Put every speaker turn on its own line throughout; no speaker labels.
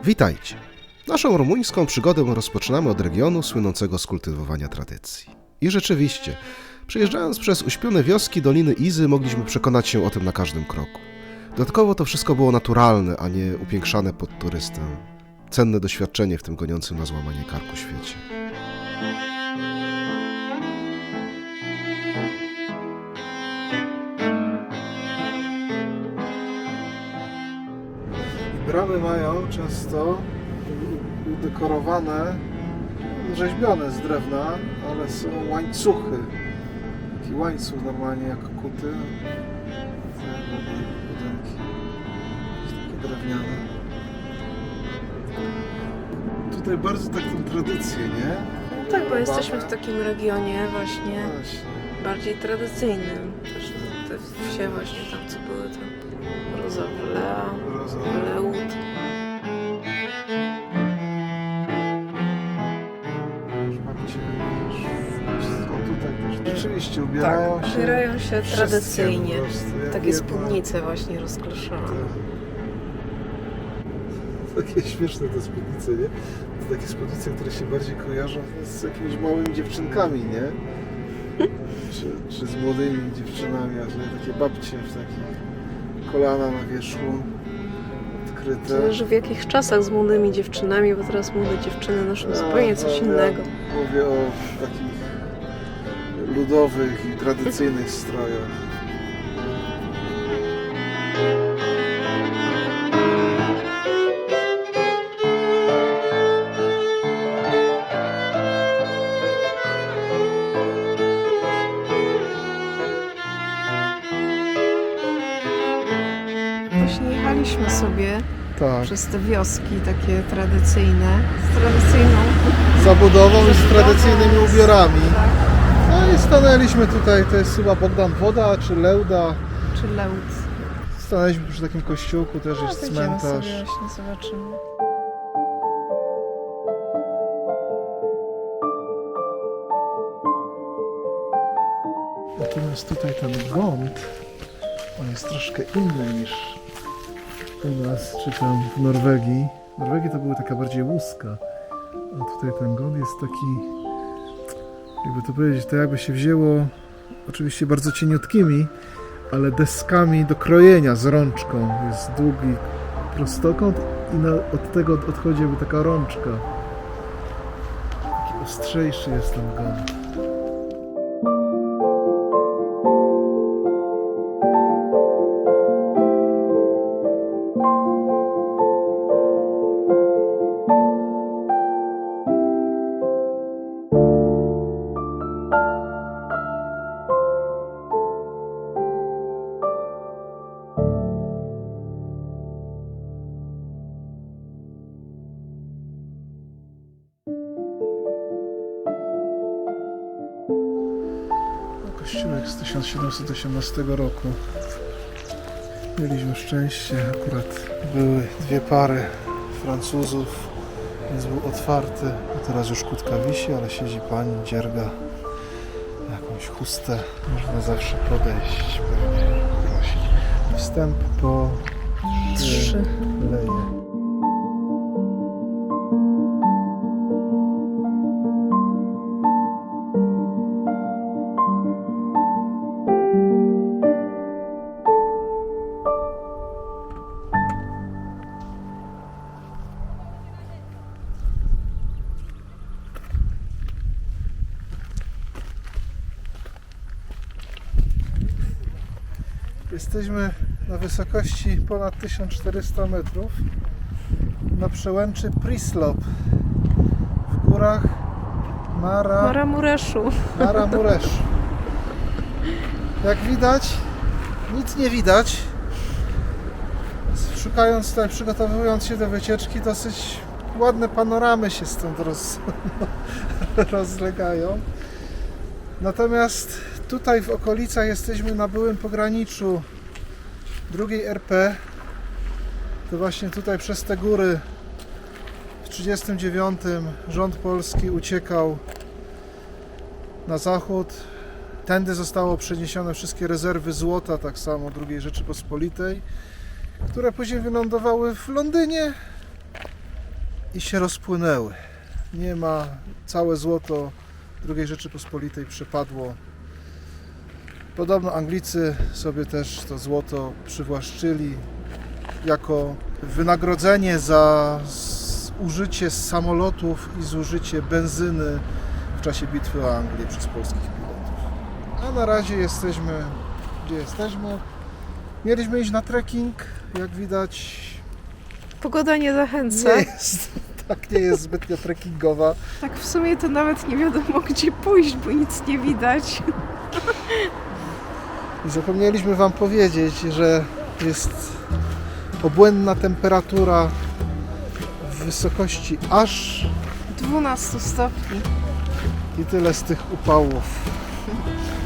Witajcie! Naszą rumuńską przygodę rozpoczynamy od regionu słynącego z kultywowania tradycji. I rzeczywiście, przejeżdżając przez uśpione wioski Doliny Izy, mogliśmy przekonać się o tym na każdym kroku. Dodatkowo to wszystko było naturalne, a nie upiększane pod turystę. Cenne doświadczenie w tym goniącym na złamanie karku świecie.
Bramy mają często udekorowane, rzeźbione z drewna, ale są łańcuchy. Taki łańcuch normalnie jak kuty. Budynki takie drewniane. Tutaj bardzo taką tradycję, nie?
Tak, bo jesteśmy w takim regionie właśnie bardziej tradycyjnym. Też te wsie właśnie tam, co były tam Rozawlea, Leut.
Rzeczywiście ubierają
się tradycyjnie. Takie
jedna.
spódnice właśnie rozklaszane.
Takie śmieszne te spódnice, nie? To takie spódnice, które się bardziej kojarzą z jakimiś małymi dziewczynkami, nie? Czy z młodymi dziewczynami, a tutaj takie babcie w takich kolana na wierzchu odkryte.
Zależy w jakich czasach z młodymi dziewczynami, bo teraz młode dziewczyny noszą zupełnie coś innego.
Ja mówię o takich ludowych i tradycyjnych strojach.
Właśnie jechaliśmy sobie
Tak.
przez te wioski takie tradycyjne, z tradycyjną
Zabudową i z tradycyjnymi ubiorami.
Tak,
No i stanęliśmy tutaj, to jest chyba Bogdan Woda czy Leuda.
czy Leut.
Stanęliśmy przy takim kościółku, też jest
Będziemy
cmentarz.
sobie właśnie zobaczymy.
Natomiast tutaj ten gąb, on jest troszkę inny niż u nas, czy tam w Norwegii. W Norwegii to była taka bardziej łuska, a tutaj ten gąb jest taki, jakby to powiedzieć, to jakby się wzięło, oczywiście bardzo cieniutkimi, ale deskami do krojenia z rączką. Jest długi prostokąt i od tego odchodzi jakby taka rączka. Taki ostrzejszy jest ten gąb. Kościółek z 1718 roku. Mieliśmy szczęście, akurat były dwie pary Francuzów, więc był otwarty. A teraz już kłódka wisi, ale siedzi pani, dzierga jakąś chustę. Można zawsze podejść, pewnie prosić. Wstęp po 3 leje. Jesteśmy na wysokości ponad 1400 metrów na przełęczy Prislop w górach
Maramureszu.
Maramureszu. Jak widać, nic nie widać. Szukając tutaj, przygotowując się do wycieczki, dosyć ładne panoramy się stąd rozlegają. Natomiast tutaj w okolicach jesteśmy na byłym pograniczu II RP. To właśnie tutaj przez te góry w 1939 rząd polski uciekał na zachód. Tędy zostało przeniesione wszystkie rezerwy złota, tak samo II Rzeczypospolitej, które później wylądowały w Londynie i się rozpłynęły. Nie ma, całe złoto II Rzeczypospolitej przepadło. Podobno Anglicy sobie też to złoto przywłaszczyli jako wynagrodzenie za użycie samolotów i zużycie benzyny w czasie bitwy o Anglię przez polskich pilotów. A na razie jesteśmy, gdzie jesteśmy. Mieliśmy iść na trekking, jak widać
Pogoda nie zachęca.
nie jest zbytnio trekkingowa.
Tak w sumie to nawet nie wiadomo gdzie pójść, bo nic nie widać.
I zapomnieliśmy Wam powiedzieć, że jest obłędna temperatura w wysokości aż
12 stopni.
i tyle z tych upałów.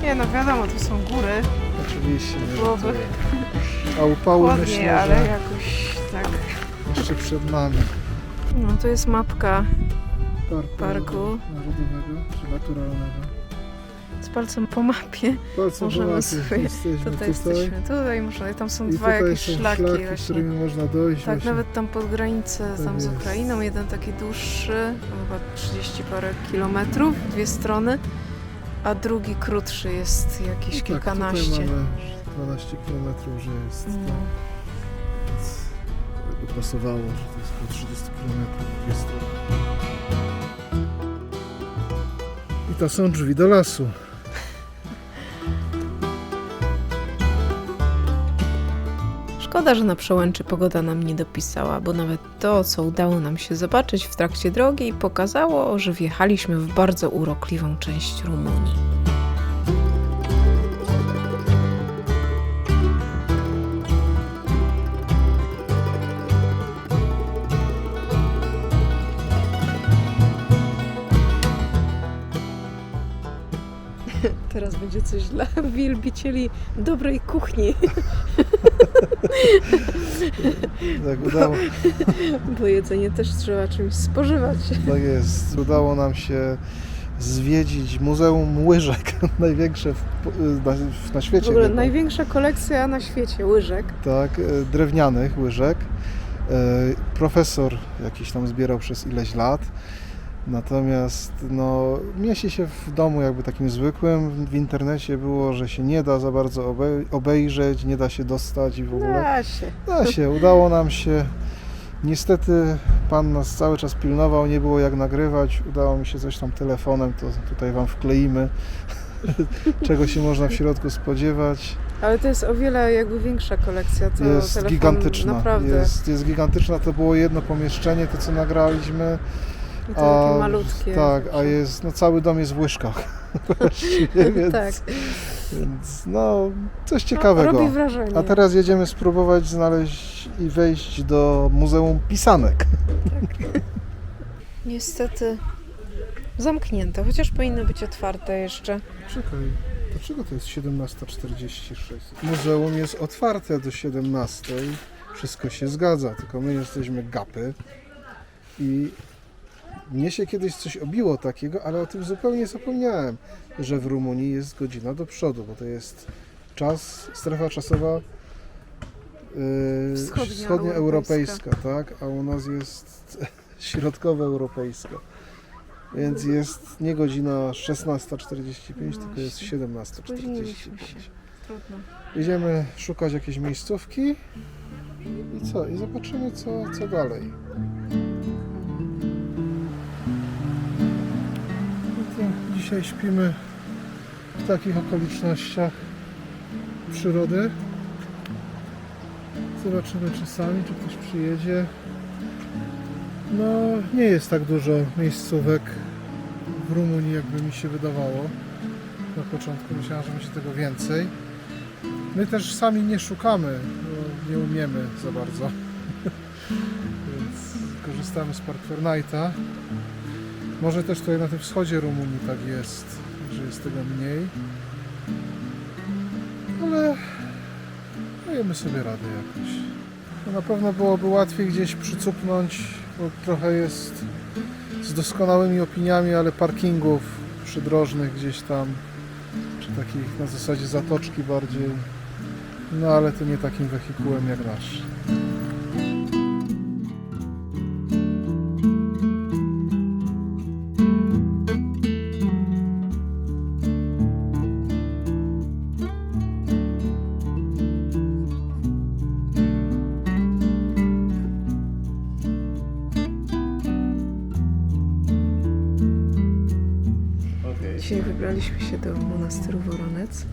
Nie no wiadomo, to są góry.
Oczywiście. Nie,
Byłoby
a upały
chłodniej,
myślę,
ale
że
jakoś tak.
jeszcze przed nami.
No to jest mapka
Parku Narodowego czy Naturalnego.
z palcem po mapie.
Palcem
Możemy
po mapie
sobie-
jesteśmy
Tutaj jesteśmy. Tutaj można, tam są
I
dwa
tutaj
jakieś
są
szlaki właśnie.
którymi można dojść.
Tak,
właśnie.
nawet tam pod granicę,
Tak
tam z
jest.
Ukrainą, jeden taki dłuższy, chyba 30 parę kilometrów, dwie strony, a drugi krótszy jest jakieś
Tak,
kilkanaście.
Tutaj mamy 12 km, że jest.
No.
Więc by pasowało, że to jest po 30 km dwie strony. I to są drzwi do lasu.
Szkoda, że na przełęczy pogoda nam nie dopisała, bo nawet to, co udało nam się zobaczyć w trakcie drogi, pokazało, że wjechaliśmy w bardzo urokliwą część Rumunii. Teraz będzie coś dla wielbicieli dobrej kuchni,
Tak, udało,
bo jedzenie też trzeba czymś spożywać.
tak jest. Udało nam się zwiedzić Muzeum Łyżek, największe na świecie.
W ogóle
chyba.
największa kolekcja na świecie łyżek.
Tak, drewnianych łyżek. Profesor jakiś tam zbierał przez ileś lat. Natomiast no, mieści się w domu jakby takim zwykłym. W internecie było, że się nie da za bardzo obejrzeć, nie da się dostać i w ogóle.
Da się.
Da się, udało nam się. Niestety Pan nas cały czas pilnował, nie było jak nagrywać. Udało mi się coś tam telefonem, to tutaj Wam wkleimy, czego się można w środku spodziewać.
Ale to jest o wiele jakby większa kolekcja. To
Jest
telefon
gigantyczna.
Naprawdę.
Jest gigantyczna, to było jedno pomieszczenie, to co nagraliśmy.
I to takie malutkie.
Tak, a jest, no cały dom jest w łyżkach. Właściwie, więc,
Tak.
więc no coś
No,
ciekawego.
robi wrażenie.
A teraz jedziemy spróbować znaleźć i wejść do Muzeum Pisanek.
Niestety zamknięte, chociaż powinno być otwarte jeszcze.
Czekaj, dlaczego to jest 17:46? Muzeum jest otwarte do 17:00. Wszystko się zgadza, tylko my jesteśmy gapy. I mnie się kiedyś coś obiło takiego, ale o tym zupełnie zapomniałem, że w Rumunii jest godzina do przodu, bo to jest czas, strefa czasowa wschodnioeuropejska, tak? A u nas jest środkowoeuropejska. Więc jest nie godzina 16:45, tylko jest 17:45.
Trudno.
Idziemy szukać jakiejś miejscówki i co? I zobaczymy co dalej. No to dzisiaj śpimy w takich okolicznościach przyrody. Zobaczymy czasami, czy ktoś przyjedzie. No, nie jest tak dużo miejscówek w Rumunii, jakby mi się wydawało. Na początku myślałem, że będzie tego więcej. My też sami nie szukamy, bo nie umiemy za bardzo. Więc korzystamy z Park4Nighta. Może też tutaj na tym wschodzie Rumunii tak jest, że jest tego mniej. Ale dajemy sobie radę jakoś. No na pewno byłoby łatwiej gdzieś przycupnąć, bo trochę jest z doskonałymi opiniami, ale parkingów przydrożnych gdzieś tam, czy takich na zasadzie zatoczki bardziej. No ale to nie takim wehikułem jak nasz.
Dzisiaj wybraliśmy się do monasteru Woronec.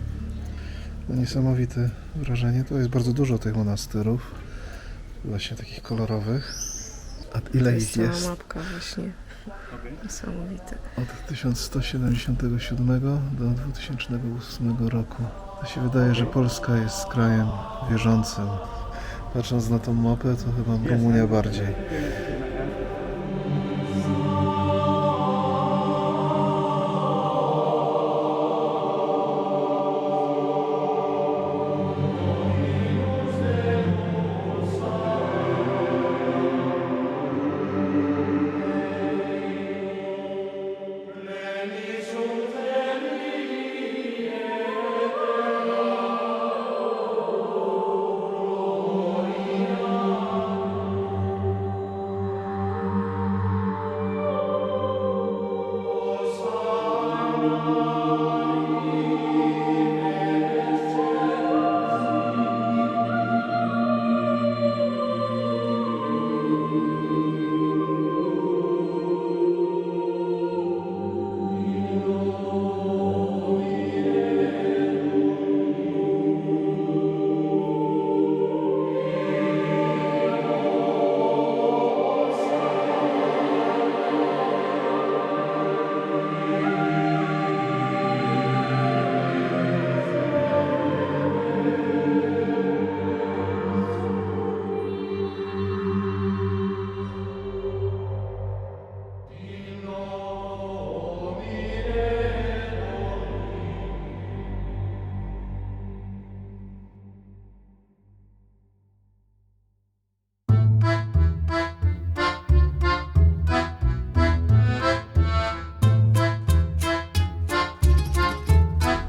No, niesamowite wrażenie. To jest bardzo dużo tych monasterów. Właśnie takich kolorowych. A
To
ile
jest
ich
cała
jest?
mapka właśnie. Niesamowite.
Od 1177 do 2008 roku. To się wydaje, że Polska jest krajem wierzącym. Patrząc na tą mapę, to chyba Rumunia bardziej.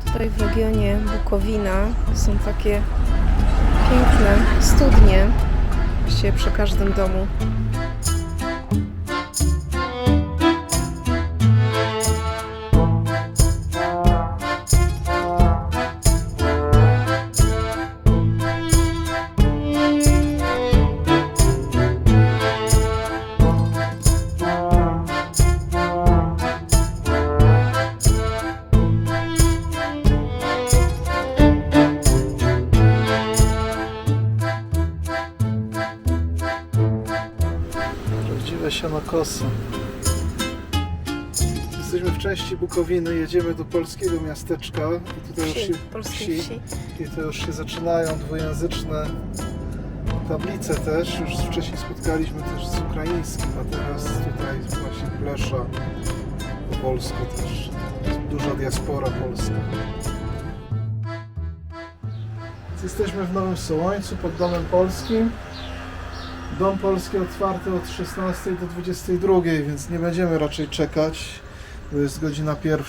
Tutaj w regionie Bukowina są takie piękne studnie, właściwie przy każdym domu.
Prawdziwe sianokosy. Jesteśmy w części Bukowiny, jedziemy do polskiego miasteczka. I tutaj już się,
Polskiej wsi.
I to już się zaczynają dwujęzyczne tablice też. Już wcześniej spotkaliśmy też z ukraińskim, a teraz tutaj właśnie Plesza po polsku też. Jest duża diaspora polska. Jesteśmy w Nowym Sołońcu pod Domem Polskim. Dom Polski otwarty od 16 do 22, więc nie będziemy raczej czekać, bo jest godzina 1,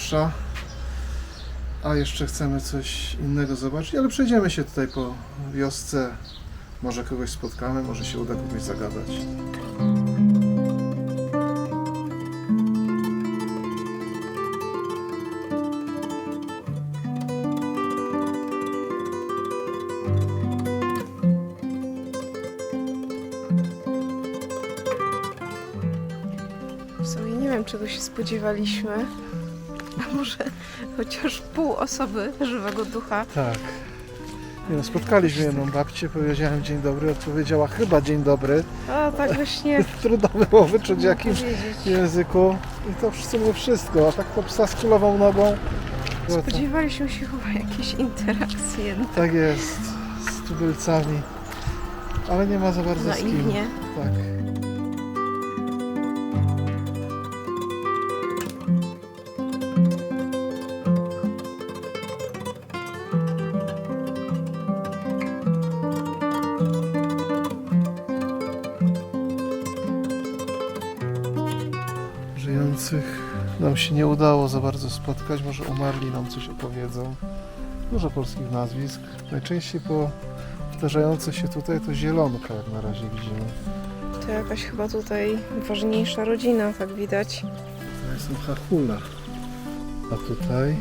a jeszcze chcemy coś innego zobaczyć, ale przejdziemy się tutaj po wiosce, może kogoś spotkamy, może się uda kogoś zagadać.
W sumie nie wiem, czego się spodziewaliśmy. A może chociaż pół osoby żywego ducha.
Tak. Nie no, spotkaliśmy jedną babcię, powiedziałem dzień dobry, odpowiedziała chyba dzień dobry.
A tak właśnie
Trudno było wyczuć w jakim
powiedzieć.
języku. I to w sumie wszystko, a tak to psa z kulową nogą.
Spodziewaliśmy się chyba jakiejś interakcji jednak.
Tak jest, z tubylcami, ale nie ma za bardzo z kim.
Naiwnie.
Tak. Żyjących nam się nie udało za bardzo spotkać, może umarli nam coś opowiedzą. Dużo polskich nazwisk, najczęściej powtarzające się tutaj to Zielonka, jak na razie widzimy.
To jakaś chyba tutaj ważniejsza rodzina, tak widać.
To jest Hachula, a tutaj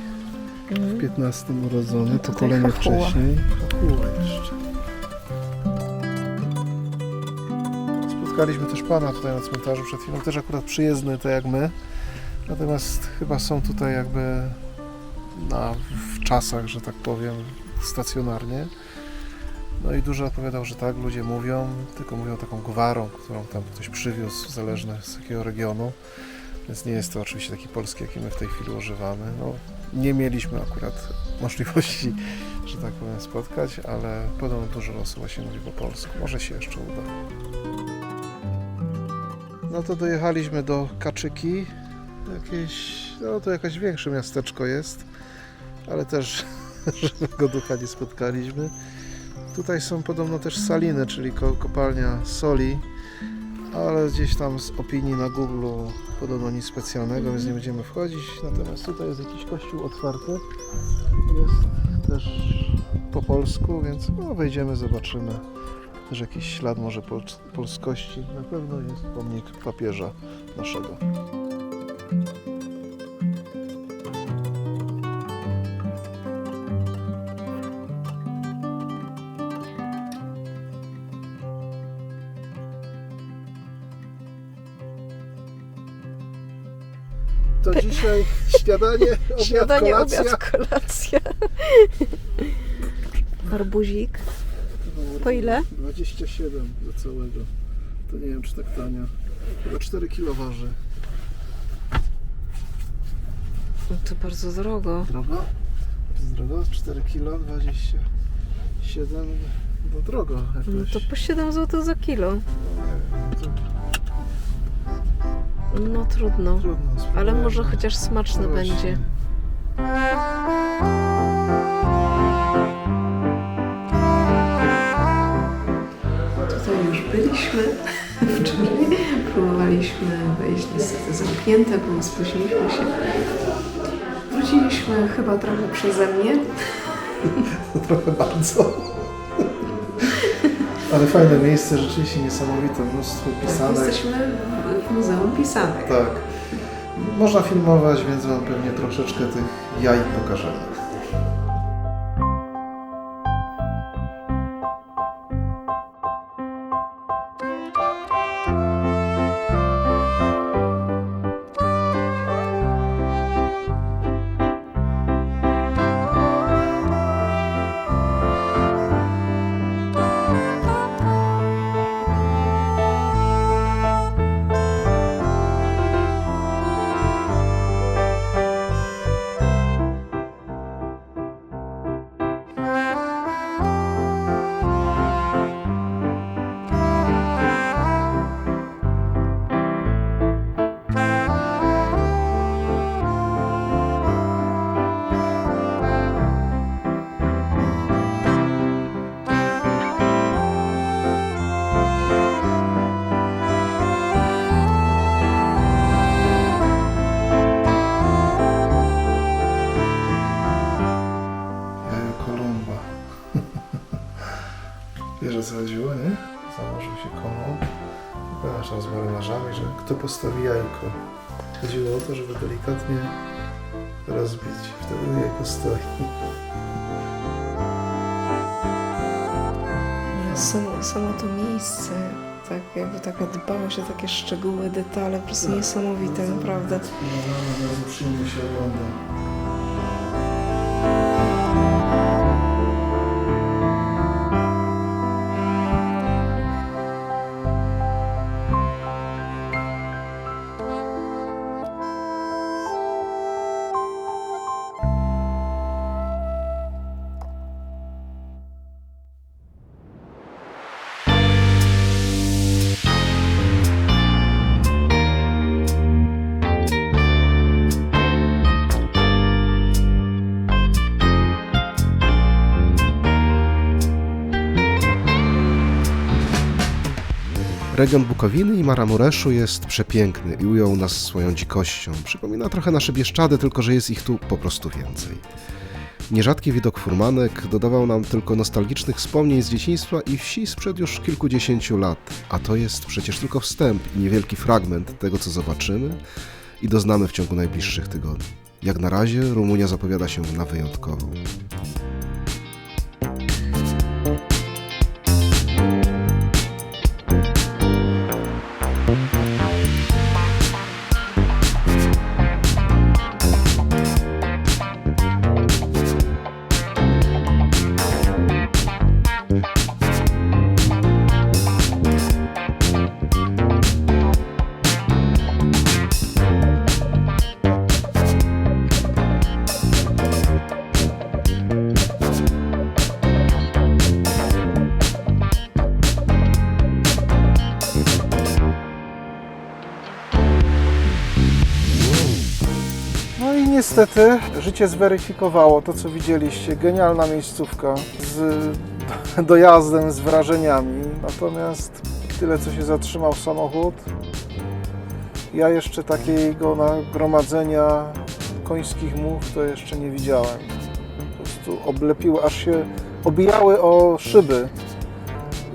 w 15 urodzony,
Tutaj
pokolenie
Hachuła.
wcześniej. Hachuła jeszcze. Spotkaliśmy też pana tutaj na cmentarzu przed chwilą, też akurat przyjezdny, tak jak my. Natomiast chyba są tutaj jakby w czasach, że tak powiem, stacjonarnie. No i dużo opowiadał, że tak, ludzie mówią, tylko mówią taką gwarą, którą tam ktoś przywiózł, zależne z jakiego regionu. Więc nie jest to oczywiście taki polski, jaki my w tej chwili używamy. No, nie mieliśmy akurat możliwości, że tak powiem, spotkać, ale podobno dużo osób właśnie mówi po polsku. Może się jeszcze uda. No to dojechaliśmy do Kaczyki. No to jakaś większe miasteczko jest, ale też żadnego ducha nie spotkaliśmy. Tutaj są podobno też saliny, czyli kopalnia soli, ale gdzieś tam z opinii na Google podobno nic specjalnego, więc nie będziemy wchodzić. Natomiast tutaj jest jakiś kościół otwarty, jest też po polsku, więc no, wejdziemy, zobaczymy. Też jakiś ślad może polskości. Na pewno jest pomnik papieża naszego. To dzisiaj śniadanie, obiad,
kolacja. Arbuzik. Po ile?
27 do całego. To nie wiem, czy tak tania. Chyba 4 kg waży.
No to bardzo drogo.
Drogo? Drogo? 4 kg, 27. No drogo jakoś.
No to po 7 zł za kilo. No trudno. Ale może chociaż smaczny będzie. Tutaj już byliśmy wczoraj. Próbowaliśmy wejść, niestety zamknięte, bo spóźniliśmy się. Wróciliśmy chyba trochę przeze mnie.
Trochę bardzo. Ale fajne miejsce, rzeczywiście niesamowite, mnóstwo pisanek.
Jesteśmy w Muzeum Pisanek.
Tak. Można filmować, więc wam pewnie troszeczkę tych jaj pokażemy. Wiesz, o co chodziło, nie? Założył się komod. Przepraszam, z marynarzami, że kto postawi jajko. Chodziło o to, żeby delikatnie rozbić. Wtedy jajko stoi.
Samo to miejsce, tak jakby taka dbałość o takie szczegóły, detale, po prostu niesamowite, naprawdę.
Bardzo przyjemnie się ogląda.
Region Bukowiny i Maramureszu jest przepiękny i ujął nas swoją dzikością. Przypomina trochę nasze Bieszczady, tylko że jest ich tu po prostu więcej. Nierzadki widok furmanek dodawał nam tylko nostalgicznych wspomnień z dzieciństwa i wsi sprzed już kilkudziesięciu lat, a to jest przecież tylko wstęp i niewielki fragment tego, co zobaczymy i doznamy w ciągu najbliższych tygodni. Jak na razie Rumunia zapowiada się na wyjątkową.
niestety życie zweryfikowało to, co widzieliście. Genialna miejscówka z dojazdem, z wrażeniami. Natomiast tyle, co się zatrzymał samochód, ja jeszcze takiego nagromadzenia końskich much to jeszcze nie widziałem. Po prostu oblepiły, aż się obijały o szyby.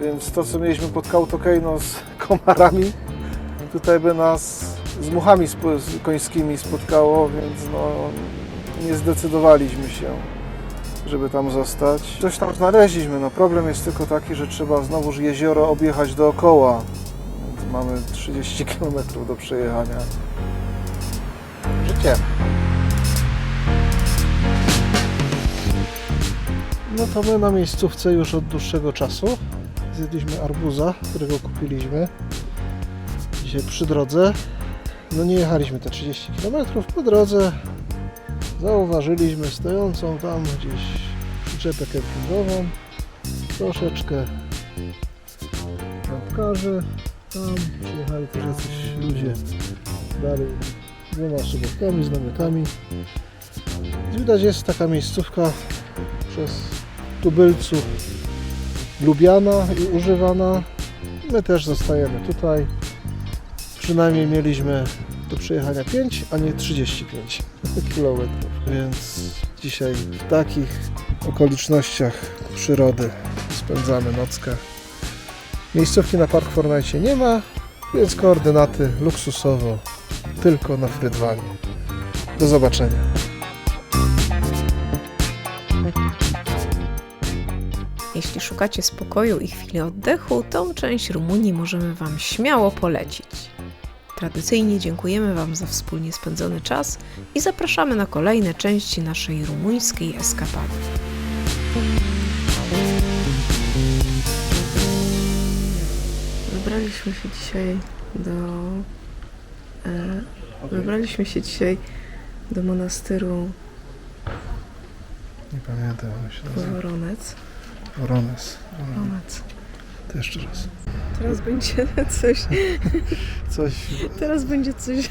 Więc to, co mieliśmy pod Kautokeino z komarami, tutaj by nas z muchami końskimi spotkało, więc no, nie zdecydowaliśmy się, żeby tam zostać. Coś tam znaleźliśmy, no problem jest tylko taki, że trzeba znowuż jezioro objechać dookoła. Więc mamy 30 km do przejechania. Życie. No to my na miejscówce już od dłuższego czasu. Zjedliśmy arbuza, którego kupiliśmy dzisiaj przy drodze. No nie jechaliśmy te 30 km. Po drodze zauważyliśmy stojącą tam gdzieś przyczepę kempingową. Troszeczkę lampkarzy. Tam przyjechali też jacyś ludzie dalej z 2 szybowkami, z namiotami. Widać, jest taka miejscówka przez tubylców lubiana i używana. My też zostajemy tutaj. Przynajmniej mieliśmy do przejechania 5, a nie 35 km. Więc dzisiaj w takich okolicznościach przyrody spędzamy nockę. Miejscówki na Park Fortnite nie ma, więc koordynaty luksusowo tylko na Frydwanie. Do zobaczenia.
Jeśli szukacie spokoju i chwili oddechu, tą część Rumunii możemy Wam śmiało polecić. Tradycyjnie dziękujemy Wam za wspólnie spędzony czas i zapraszamy na kolejne części naszej rumuńskiej eskapady. Wybraliśmy się dzisiaj do monastyru
Nie pamiętam, jak się nazywa.
Woronec.
Voronezh. To jeszcze raz.
Teraz będzie coś.
Coś.
Teraz będzie coś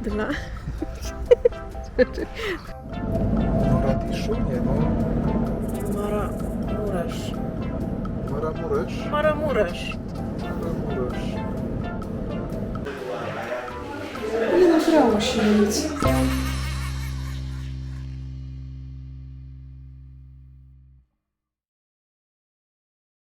dla.
Moradiszu? Nie, no.
Maramuresz.
Maramuresz?
Maramuresz.
Maramuresz.
Nie nagrało się nic.